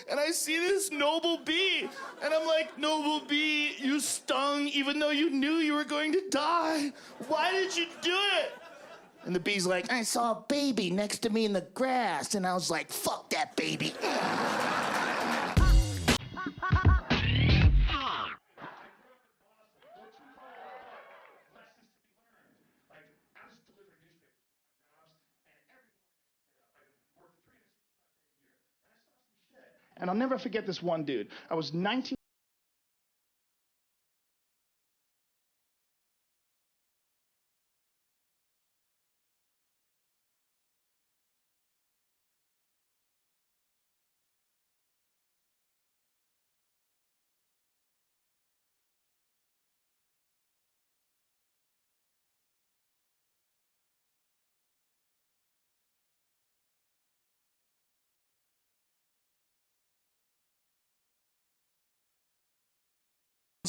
and I see this noble bee, and I'm like, noble bee, you stung even though you knew you were going to die. Why did you do it? And the bee's like, I saw a baby next to me in the grass, and I was like, fuck that baby. And I'll never forget this one dude. I was 19.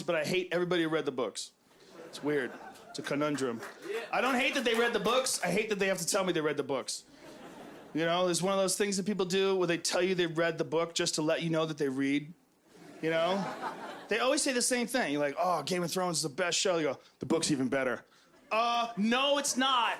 But I hate everybody who read the books. It's weird. It's a conundrum. I don't hate that they read the books. I hate that they have to tell me they read the books. You know, there's one of those things that people do where they tell you they read the book just to let you know that they read. You know? They always say the same thing. You're like, oh, Game of Thrones is the best show. You go, the book's even better. No, it's not.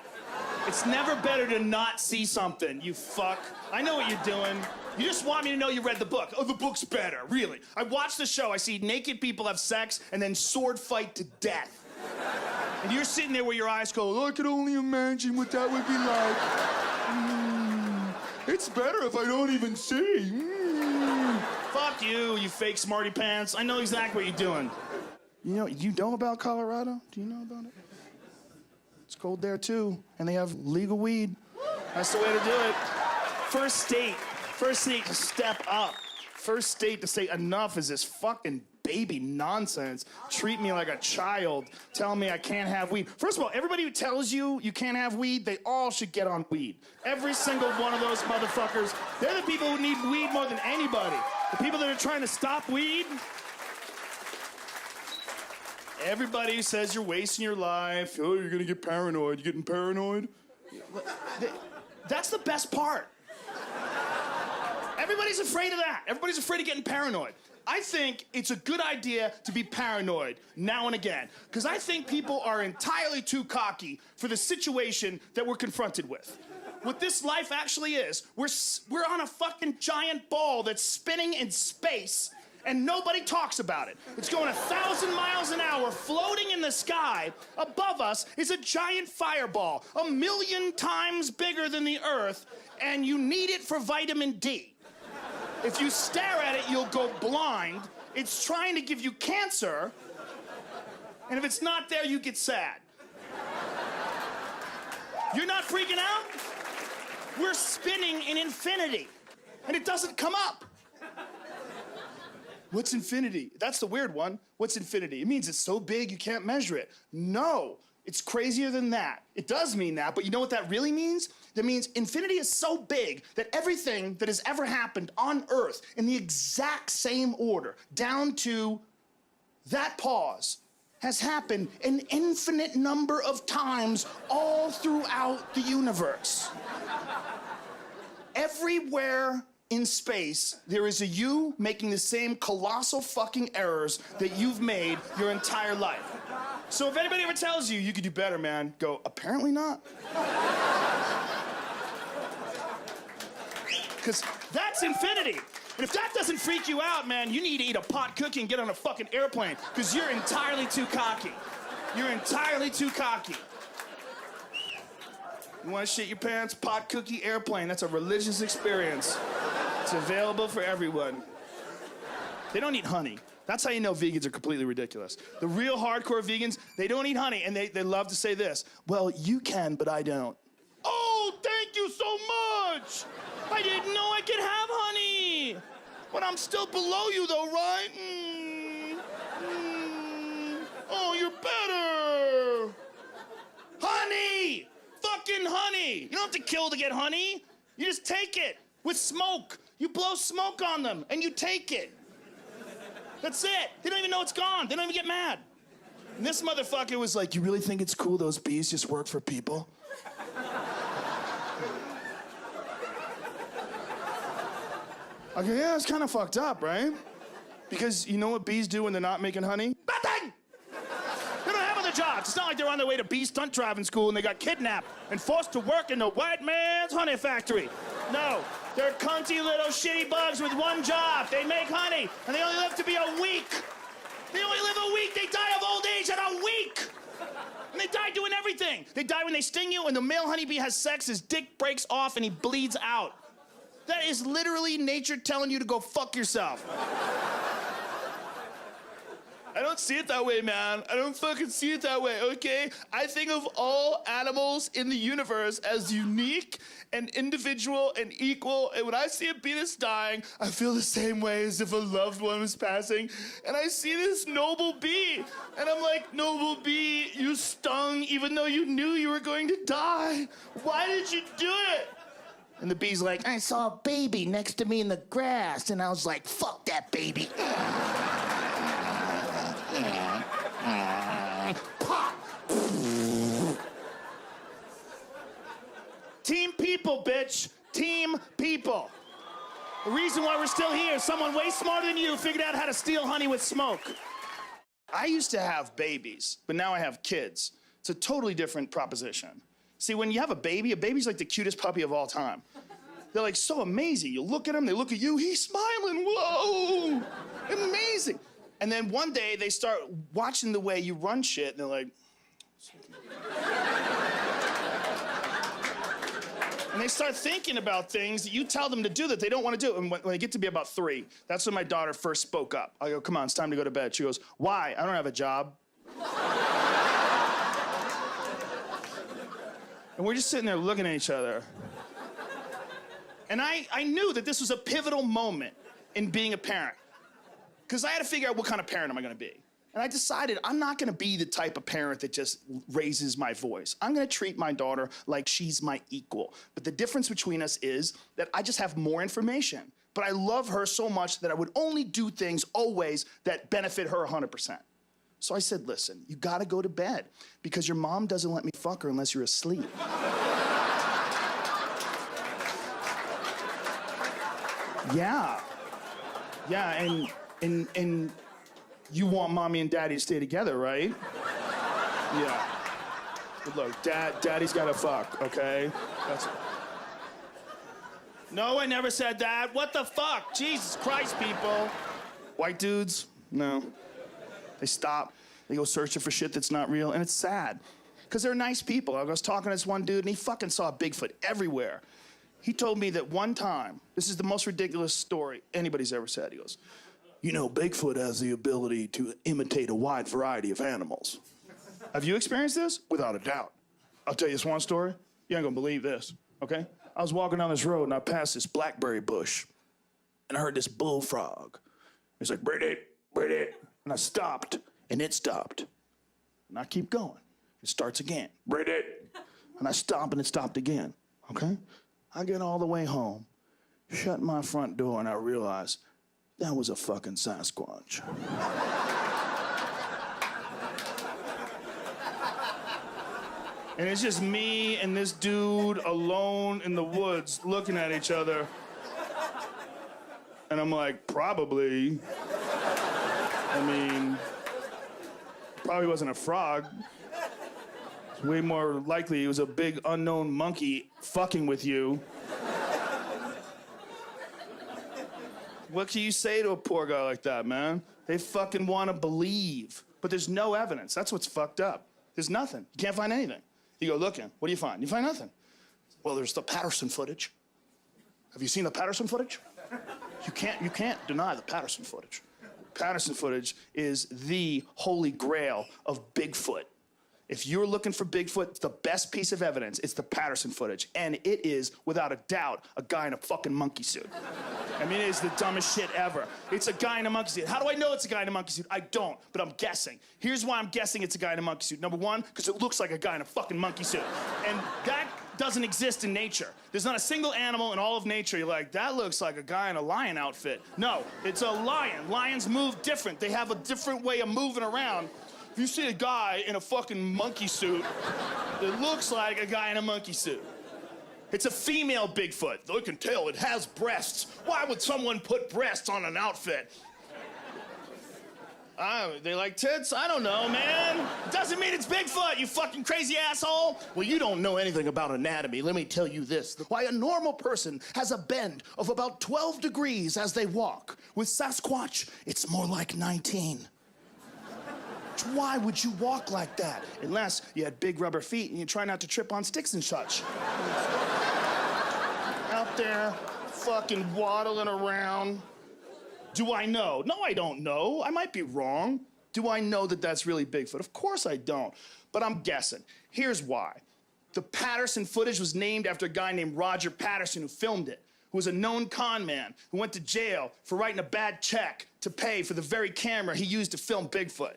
It's never better to not see something, you fuck. I know what you're doing. You just want me to know you read the book. Oh, the book's better, really. I watch the show, I see naked people have sex and then sword fight to death. And you're sitting there where your eyes go, oh, I could only imagine what that would be like. It's better if I don't even see. Fuck you, you fake smarty pants. I know exactly what you're doing. You know about Colorado? Do you know about it? It's cold there too, and they have legal weed. That's the way to do it. First state to step up. First state to say enough is this fucking baby nonsense. Treat me like a child, telling me I can't have weed. First of all, everybody who tells you you can't have weed, they all should get on weed. Every single one of those motherfuckers, they're the people who need weed more than anybody. The people that are trying to stop weed. Everybody who says you're wasting your life, oh, you're gonna get paranoid. You getting paranoid? That's the best part. Everybody's afraid of that. Everybody's afraid of getting paranoid. I think it's a good idea to be paranoid now and again, because I think people are entirely too cocky for the situation that we're confronted with. What this life actually is, we're on a fucking giant ball that's spinning in space, and nobody talks about it. It's going 1,000 miles an hour, floating in the sky. Above us is a giant fireball, 1,000,000 times bigger than the Earth, and you need it for vitamin D. If you stare at it, you'll go blind. It's trying to give you cancer, and if it's not there, you get sad. You're not freaking out? We're spinning in infinity, and it doesn't come up. What's infinity? That's the weird one. What's infinity? It means it's so big you can't measure it. No, it's crazier than that. It does mean that, but you know what that really means? That means infinity is so big that everything that has ever happened on Earth in the exact same order, down to that pause, has happened an infinite number of times all throughout the universe. Everywhere in space, there is a you making the same colossal fucking errors that you've made your entire life. So if anybody ever tells you could do better, man, go, apparently not. Because that's infinity. And if that doesn't freak you out, man, you need to eat a pot cookie and get on a fucking airplane, because you're entirely too cocky. You're entirely too cocky. You want to shit your pants? Pot cookie airplane. That's a religious experience. It's available for everyone. They don't eat honey. That's how you know vegans are completely ridiculous. The real hardcore vegans, they don't eat honey, and they love to say this. Well, you can, but I don't. Oh, thank you so much! I didn't know I could have honey! But I'm still below you, though, right? Oh, you're better! Honey! Fucking honey! You don't have to kill to get honey. You just take it with smoke. You blow smoke on them, and you take it. That's it. They don't even know it's gone. They don't even get mad. And this motherfucker was like, you really think it's cool those bees just work for people? I go, yeah, it's kind of fucked up, right? Because you know what bees do when they're not making honey? Nothing! They don't have other jobs. It's not like they're on their way to bee stunt driving school and they got kidnapped and forced to work in the white man's honey factory. No, they're cunty little shitty bugs with one job. They make honey, and they only live to be a week. They only live a week. They die of old age in a week. And they die doing everything. They die when they sting you, and the male honeybee has sex, his dick breaks off, and he bleeds out. That is literally nature telling you to go fuck yourself. I don't see it that way, man. I don't fucking see it that way, okay? I think of all animals in the universe as unique and individual and equal, and when I see a penis dying, I feel the same way as if a loved one was passing, and I see this noble bee, and I'm like, noble bee, you stung even though you knew you were going to die. Why did you do it? And the bee's like, I saw a baby next to me in the grass, and I was like, fuck that baby. Pop. Team people, bitch. Team people. The reason why we're still here, someone way smarter than you figured out how to steal honey with smoke. I used to have babies, but now I have kids. It's a totally different proposition. See, when you have a baby's like the cutest puppy of all time. They're like so amazing. You look at them, they look at you, he's smiling, whoa, amazing. And then one day they start watching the way you run shit, and they're like, and they start thinking about things that you tell them to do that they don't want to do. And when they get to be about 3, that's when my daughter first spoke up. I go, come on, it's time to go to bed. She goes, why? I don't have a job. And we're just sitting there looking at each other. And I knew that this was a pivotal moment in being a parent. Because I had to figure out what kind of parent am I going to be. And I decided I'm not going to be the type of parent that just raises my voice. I'm going to treat my daughter like she's my equal. But the difference between us is that I just have more information. But I love her so much that I would only do things always that benefit her 100%. So I said, listen, you got to go to bed because your mom doesn't let me fuck her unless you're asleep. Yeah. Yeah, and you want mommy and daddy to stay together, right? Yeah. But look, daddy's gotta fuck, okay? No, I never said that. What the fuck? Jesus Christ, people. White dudes, no. They stop, they go searching for shit that's not real, and it's sad. Because they're nice people. I was talking to this one dude, and he fucking saw Bigfoot everywhere. He told me that one time, this is the most ridiculous story anybody's ever said. He goes, you know, Bigfoot has the ability to imitate a wide variety of animals. Have you experienced this? Without a doubt. I'll tell you this one story. You ain't gonna believe this, okay? I was walking down this road and I passed this blackberry bush and I heard this bullfrog. He's like, Bridget. And I stopped and it stopped. And I keep going. It starts again. Bridget. And I stop and it stopped again, okay? I get all the way home, shut my front door, and I realize that was a fucking Sasquatch. And it's just me and this dude alone in the woods looking at each other. And I'm like, probably. I mean, probably wasn't a frog. It's way more likely it was a big unknown monkey fucking with you. What can you say to a poor guy like that, man? They fucking want to believe. But there's no evidence. That's what's fucked up. There's nothing. You can't find anything. You go looking. What do you find? You find nothing. Well, there's the Patterson footage. Have you seen the Patterson footage? You can't deny the Patterson footage. Patterson footage is the holy grail of Bigfoot. If you're looking for Bigfoot, the best piece of evidence, it's the Patterson footage. And it is, without a doubt, a guy in a fucking monkey suit. I mean, it is the dumbest shit ever. It's a guy in a monkey suit. How do I know it's a guy in a monkey suit? I don't, but I'm guessing. Here's why I'm guessing it's a guy in a monkey suit. Number one, because it looks like a guy in a fucking monkey suit. And that doesn't exist in nature. There's not a single animal in all of nature you're like, that looks like a guy in a lion outfit. No, it's a lion. Lions move different. They have a different way of moving around. If you see a guy in a fucking monkey suit, it looks like a guy in a monkey suit. It's a female Bigfoot. Though you can tell it has breasts. Why would someone put breasts on an outfit? They like tits? I don't know, man. Doesn't mean it's Bigfoot, you fucking crazy asshole. Well, you don't know anything about anatomy. Let me tell you this. Why, a normal person has a bend of about 12 degrees as they walk. With Sasquatch, it's more like 19. Why would you walk like that? Unless you had big rubber feet and you try not to trip on sticks and such. Out there, fucking waddling around. Do I know? No, I don't know. I might be wrong. Do I know that that's really Bigfoot? Of course I don't, but I'm guessing. Here's why. The Patterson footage was named after a guy named Roger Patterson who filmed it, who was a known con man who went to jail for writing a bad check to pay for the very camera he used to film Bigfoot.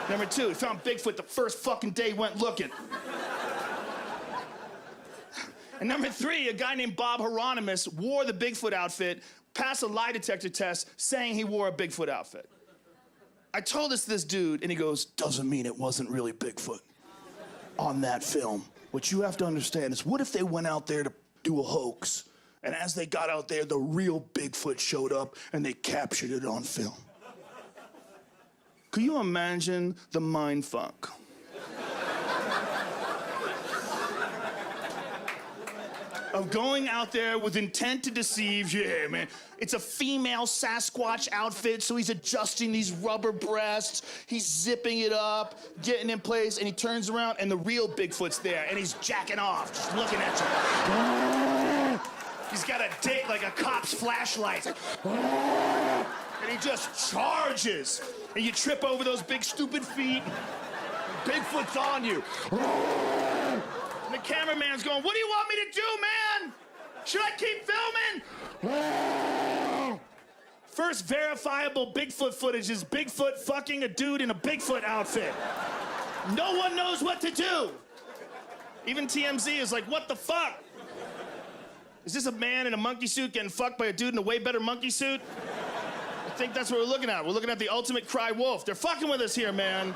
Number two, he found Bigfoot the first fucking day he went looking. And number three, a guy named Bob Hieronymus wore the Bigfoot outfit, passed a lie detector test saying he wore a Bigfoot outfit. I told this dude, and he goes, doesn't mean it wasn't really Bigfoot on that film. What you have to understand is, what if they went out there to do a hoax, and as they got out there, the real Bigfoot showed up, and they captured it on film? Could you imagine the mind fuck? Of going out there with intent to deceive. Yeah, man. It's a female Sasquatch outfit, so he's adjusting these rubber breasts. He's zipping it up, getting in place, and he turns around, and the real Bigfoot's there, and he's jacking off, just looking at you. He's got a dick like a cop's flashlight. And he just charges. And you trip over those big, stupid feet. Bigfoot's on you. And the cameraman's going, what do you want me to do, man? Should I keep filming? First verifiable Bigfoot footage is Bigfoot fucking a dude in a Bigfoot outfit. No one knows what to do. Even TMZ is like, what the fuck? Is this a man in a monkey suit getting fucked by a dude in a way better monkey suit? I think that's what we're looking at. We're looking at the ultimate cry wolf. They're fucking with us here, man.